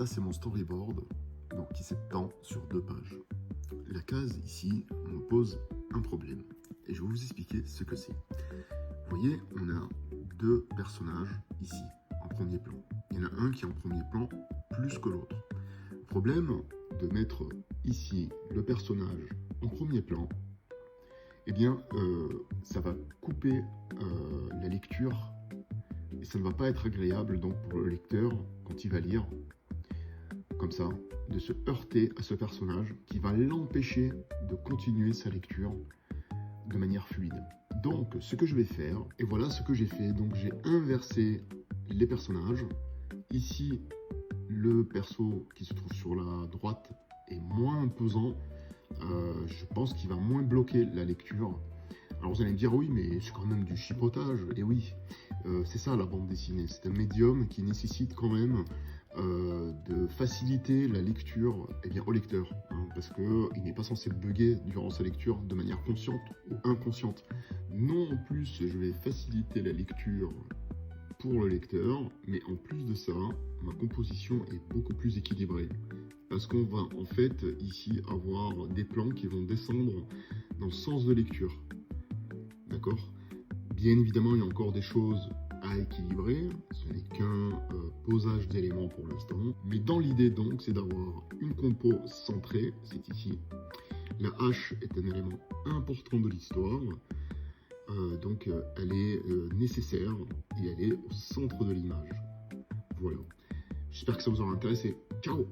Ça, c'est mon storyboard, donc qui s'étend sur 2 pages. La case ici me pose un problème, et je vais vous expliquer ce que c'est. Vous voyez, on a 2 personnages ici, en premier plan. Il y en a un qui est en premier plan plus que l'autre. Le problème de mettre ici le personnage en premier plan, eh bien, ça va couper la lecture, et ça ne va pas être agréable donc pour le lecteur quand il va lire comme ça, de se heurter à ce personnage qui va l'empêcher de continuer sa lecture de manière fluide. Donc, ce que je vais faire, et voilà ce que j'ai fait, donc j'ai inversé les personnages. Ici, le perso qui se trouve sur la droite est moins pesant, je pense qu'il va moins bloquer la lecture. Alors vous allez me dire, oui, mais c'est quand même du chipotage. Et oui, c'est ça la bande dessinée, c'est un médium qui nécessite quand même de faciliter la lecture au lecteur, hein, parce qu'il n'est pas censé bugger durant sa lecture de manière consciente ou inconsciente. Non, en plus, je vais faciliter la lecture pour le lecteur, mais en plus de ça, ma composition est beaucoup plus équilibrée. Parce qu'on va en fait ici avoir des plans qui vont descendre dans le sens de lecture. D'accord ? Bien évidemment, il y a encore des choses à équilibrer, ce n'est qu'un posage d'éléments pour l'instant, mais dans l'idée donc, c'est d'avoir une compo centrée, c'est ici. La hache est un élément important de l'histoire, donc elle est nécessaire et elle est au centre de l'image. Voilà. J'espère que ça vous aura intéressé. Ciao!